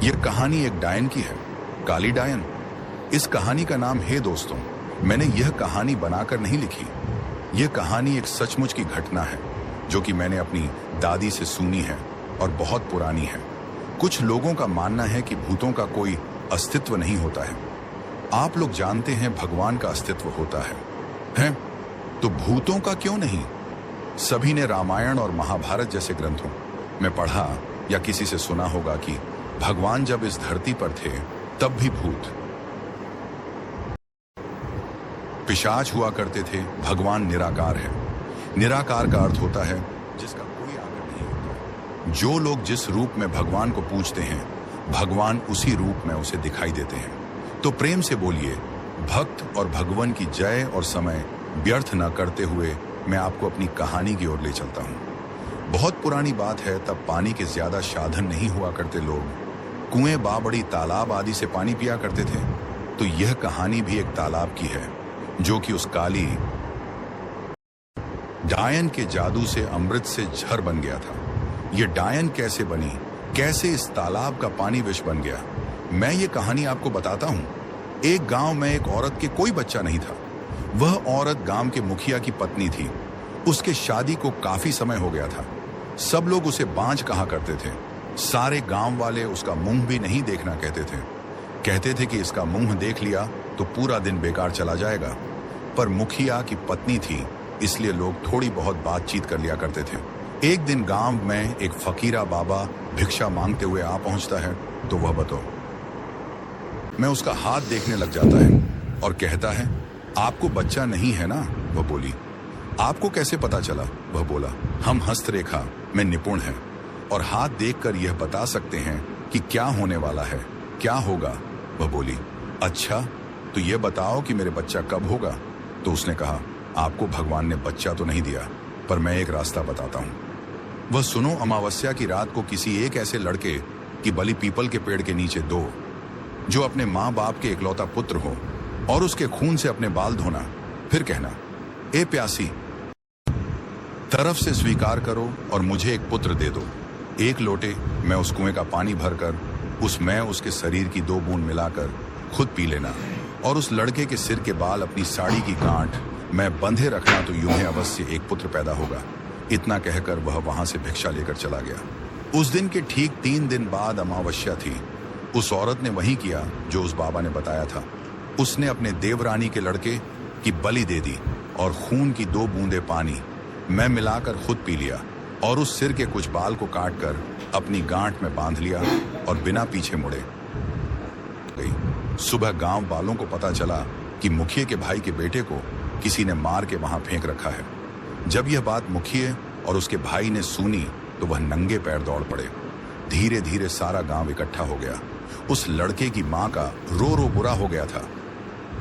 यह कहानी एक डायन की है, काली डायन। इस कहानी का नाम है दोस्तों, मैंने यह कहानी बनाकर नहीं लिखी। यह कहानी एक सचमुच की घटना है जो कि मैंने अपनी दादी से सुनी है और बहुत पुरानी है। कुछ लोगों का मानना है कि भूतों का कोई अस्तित्व नहीं होता है। आप लोग जानते हैं भगवान का अस्तित्व होता है? तो भूतों का क्यों नहीं? सभी ने रामायण और महाभारत जैसे ग्रंथों में पढ़ा या किसी से सुना होगा कि भगवान जब इस धरती पर थे तब भी भूत पिशाच हुआ करते थे। भगवान निराकार है। निराकार का अर्थ होता है जिसका कोई आकार नहीं होता। जो लोग जिस रूप में भगवान को पूजते हैं, भगवान उसी रूप में उसे दिखाई देते हैं। तो प्रेम से बोलिए, भक्त और भगवान की जय। और समय व्यर्थ न करते हुए मैं आपको अपनी कहानी की ओर ले चलता हूँ। बहुत पुरानी बात है, तब पानी के ज्यादा साधन नहीं हुआ करते। लोग कुएं, बावड़ी, तालाब आदि से पानी पिया करते थे। तो यह कहानी भी एक तालाब की है जो कि उस काली डायन के जादू से अमृत से झर बन गया था। यह डायन कैसे बनी, कैसे इस तालाब का पानी विष बन गया, मैं ये कहानी आपको बताता हूँ। एक गांव में एक औरत के कोई बच्चा नहीं था। वह औरत गांव के मुखिया की पत्नी थी। उसके शादी को काफी समय हो गया था। सब लोग उसे बांझ कहा करते थे। सारे गांव वाले उसका मुंह भी नहीं देखना कहते थे। कहते थे कि इसका मुंह देख लिया तो पूरा दिन बेकार चला जाएगा। पर मुखिया की पत्नी थी, इसलिए लोग थोड़ी बहुत बातचीत कर लिया करते थे। एक दिन गांव में एक फकीरा बाबा भिक्षा मांगते हुए आ पहुंचता है। तो वह बताओ, मैं उसका हाथ देखने लग जाता है और कहता है, आपको बच्चा नहीं है ना? वह बोली, आपको कैसे पता चला? वह बोला, हम हस्तरेखा में निपुण हैं और हाथ देखकर यह बता सकते हैं कि क्या होने वाला है, क्या होगा। वह बोली, अच्छा तो यह बताओ कि मेरे बच्चा कब होगा? तो उसने कहा, आपको भगवान ने बच्चा तो नहीं दिया, पर मैं एक रास्ता बताता हूँ। वह सुनो, अमावस्या की रात को किसी एक ऐसे लड़के की बलि पीपल के पेड़ के नीचे दो जो अपने माँ बाप के इकलौता पुत्र हो, और उसके खून से अपने बाल धोना। फिर कहना, ए प्यासी, तरफ से स्वीकार करो और मुझे एक पुत्र दे दो। एक लोटे में उस कुएं का पानी भरकर उसमें उसके शरीर की 2 बूंद मिलाकर खुद पी लेना, और उस लड़के के सिर के बाल अपनी साड़ी की गांठ में बंधे रखना, तो यूं ही अवश्य एक पुत्र पैदा होगा। इतना कहकर वह वहां से भिक्षा लेकर चला गया। उस दिन के ठीक 3 दिन बाद अमावस्या थी। उस औरत ने वही किया जो उस बाबा ने बताया था। उसने अपने देवरानी के लड़के की बलि दे दी और खून की 2 बूंदे पानी में मिलाकर खुद पी लिया, और उस सिर के कुछ बाल को काटकर अपनी गांठ में बांध लिया और बिना पीछे मुड़े गई। सुबह गांव वालों को पता चला कि मुखिया के भाई के बेटे को किसी ने मार के वहां फेंक रखा है। जब यह बात मुखिया और उसके भाई ने सुनी तो वह नंगे पैर दौड़ पड़े। धीरे धीरे सारा गांव इकट्ठा हो गया। उस लड़के की मां का रो रो बुरा हो गया था।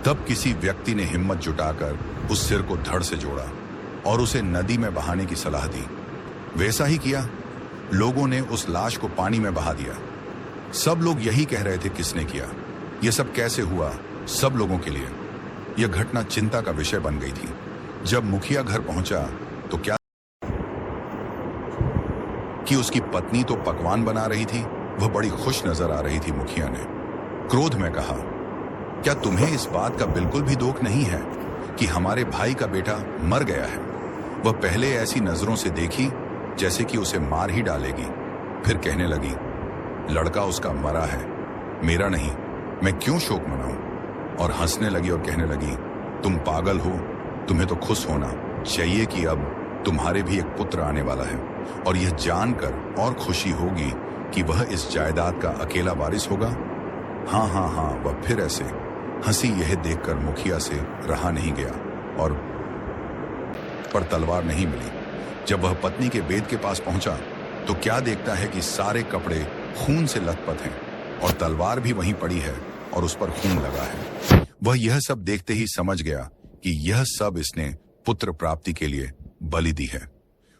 तब किसी व्यक्ति ने हिम्मत जुटाकर उस सिर को धड़ से जोड़ा और उसे नदी में बहाने की सलाह दी। वैसा ही किया। लोगों ने उस लाश को पानी में बहा दिया। सब लोग यही कह रहे थे, किसने किया, यह सब कैसे हुआ? सब लोगों के लिए यह घटना चिंता का विषय बन गई थी। जब मुखिया घर पहुंचा तो क्या कि उसकी पत्नी तो पकवान बना रही थी। वह बड़ी खुश नजर आ रही थी। मुखिया ने क्रोध में कहा, क्या तुम्हें इस बात का बिल्कुल भी दुख नहीं है कि हमारे भाई का बेटा मर गया है? वह पहले ऐसी नजरों से देखी जैसे कि उसे मार ही डालेगी। फिर कहने लगी, लड़का उसका मरा है, मेरा नहीं, मैं क्यों शोक मनाऊं? और हंसने लगी और कहने लगी, तुम पागल हो, तुम्हें तो खुश होना चाहिए कि अब तुम्हारे भी एक पुत्र आने वाला है, और यह जानकर और खुशी होगी कि वह इस जायदाद का अकेला वारिस होगा। हाँ हाँ हाँ, वह फिर ऐसे हंसी। यह देखकर मुखिया से रहा नहीं गया और पर तलवार नहीं मिली। जब वह पत्नी के बेद के पास पहुंचा तो क्या देखता है कि सारे कपड़े खून से लथपथ हैं और तलवार भी वहीं पड़ी है और उस पर खून लगा है। वह यह सब देखते ही समझ गया कि यह सब इसने पुत्र प्राप्ति के लिए बलि दी है।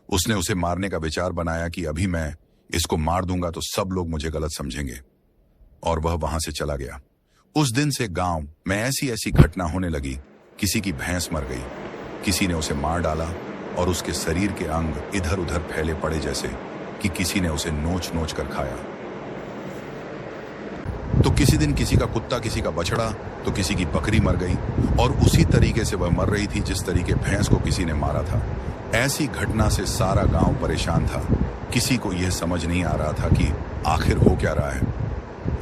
उसने उसे मारने का विचार बनाया कि अभी मैं इसको मार दूंगा तो सब लोग मुझे गलत समझेंगे, और वह वहां से चला गया। उस दिन से गांव में ऐसी ऐसी घटना होने लगी। किसी की भैंस मर गई, किसी ने उसे मार डाला और उसके शरीर के अंग इधर उधर फैले पड़े, जैसे कि किसी ने उसे नोच नोच कर खाया। तो किसी दिन किसी का कुत्ता, किसी का बछड़ा, तो किसी की बकरी मर गई, और उसी तरीके से वह मर रही थी जिस तरीके भैंस को किसी ने मारा था। ऐसी घटना से सारा गांव परेशान था। किसी को यह समझ नहीं आ रहा था कि आखिर हो क्या रहा है।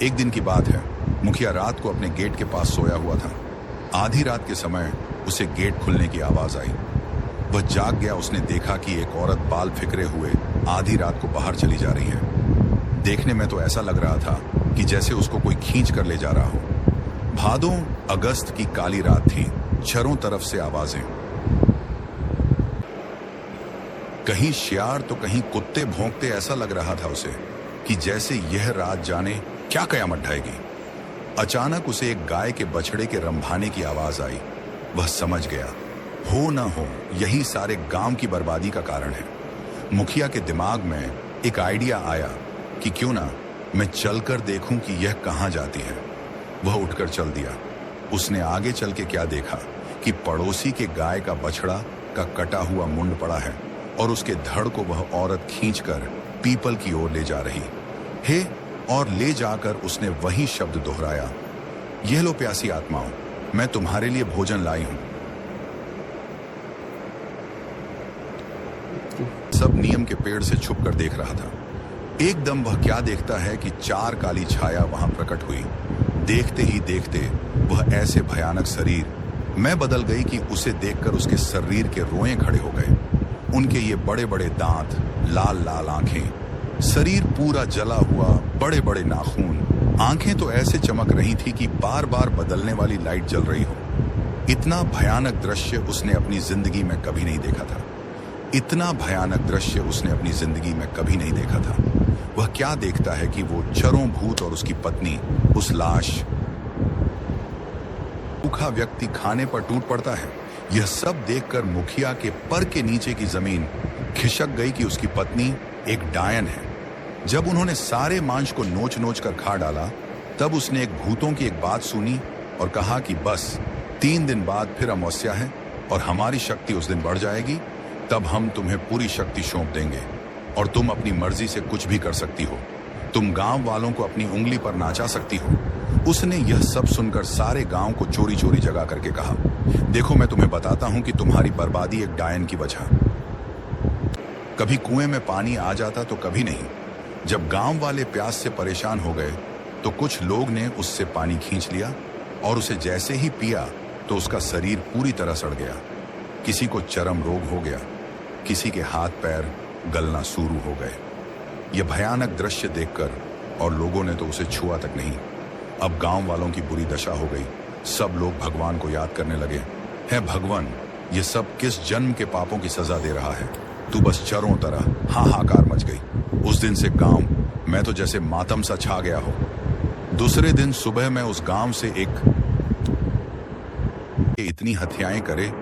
एक दिन की बात है, मुखिया रात को अपने गेट के पास सोया हुआ था। आधी रात के समय उसे गेट खुलने की आवाज आई। वह जाग गया। उसने देखा कि एक औरत बाल फिकरे हुए आधी रात को बाहर चली जा रही है। देखने में तो ऐसा लग रहा था कि जैसे उसको कोई खींच कर ले जा रहा हो। भादों अगस्त की काली रात थी। चारों तरफ से आवाजें, कहीं शियार तो कहीं कुत्ते भौंकते। ऐसा लग रहा था उसे कि जैसे यह रात जाने क्या कयामत ढाएगी। अचानक उसे एक गाय के बछड़े के रंभाने की आवाज आई। वह समझ गया, हो न हो यही सारे गांव की बर्बादी का कारण है। मुखिया के दिमाग में एक आइडिया आया कि क्यों ना मैं चलकर देखूं कि यह कहां जाती है। वह उठकर चल दिया। उसने आगे चल के क्या देखा कि पड़ोसी के गाय का बछड़ा का कटा हुआ मुंड पड़ा है और उसके धड़ को वह औरत खींचकर पीपल की ओर ले जा रही है। और ले जाकर उसने वही शब्द दोहराया, यह लो प्यासी आत्माओं, मैं तुम्हारे लिए भोजन लाई हूं। सब नियम के पेड़ से छुपकर देख रहा था। एकदम वह क्या देखता है कि चार काली छाया वहां प्रकट हुई। देखते ही देखते वह ऐसे भयानक शरीर में बदल गई कि उसे देखकर उसके शरीर के रोएं खड़े हो गए। उनके ये बड़े बड़े दांत, लाल लाल आंखें, शरीर पूरा जला हुआ, बड़े बड़े नाखून। आंखें तो ऐसे चमक रही थी कि बार बार बदलने वाली लाइट जल रही हो। इतना भयानक दृश्य उसने अपनी जिंदगी में कभी नहीं देखा था। इतना भयानक दृश्य उसने अपनी जिंदगी में कभी नहीं देखा था। वह क्या देखता है कि वो चरों भूत और उसकी पत्नी उस लाश, भूखा व्यक्ति खाने पर टूट पड़ता है। यह सब देखकर मुखिया के पर के नीचे की जमीन खिसक गई कि उसकी पत्नी एक डायन है। जब उन्होंने सारे मांस को नोच नोच कर खा डाला, तब उसने एक भूतों की एक बात सुनी और कहा कि बस 3 दिन बाद फिर अमावस्या है और हमारी शक्ति उस दिन बढ़ जाएगी। तब हम तुम्हें पूरी शक्ति सौंप देंगे और तुम अपनी मर्जी से कुछ भी कर सकती हो। तुम गांव वालों को अपनी उंगली पर नाचा सकती हो। उसने यह सब सुनकर सारे गांव को चोरी चोरी जगा करके कहा, देखो मैं तुम्हें बताता हूं कि तुम्हारी बर्बादी एक डायन की वजह। कभी कुएं में पानी आ जाता तो कभी नहीं। जब गांव वाले प्यास से परेशान हो गए तो कुछ लोग ने उससे पानी खींच लिया और उसे जैसे ही पिया तो उसका शरीर पूरी तरह सड़ गया। किसी को चर्म रोग हो गया, किसी के हाथ पैर गलना शुरू हो गए। यह भयानक दृश्य देखकर और लोगों ने तो उसे छुआ तक नहीं। अब गांव वालों की बुरी दशा हो गई। सब लोग भगवान को याद करने लगे, हे भगवान, ये सब किस जन्म के पापों की सजा दे रहा है। तू बस चारों तरह हाहाकार मच गई। उस दिन से गांव में तो जैसे मातम सा छा गया हो। दूसरे दिन सुबह में उस गांव से एक इतनी हत्याएं करे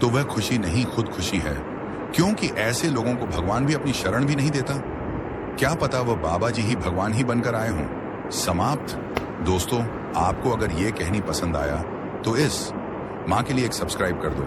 तो वह खुशी नहीं, खुद खुशी है, क्योंकि ऐसे लोगों को भगवान भी अपनी शरण भी नहीं देता। क्या पता वह बाबा जी ही भगवान ही बनकर आए हों। समाप्त। दोस्तों, आपको अगर ये कहनी पसंद आया तो इस माँ के लिए एक सब्सक्राइब कर दो।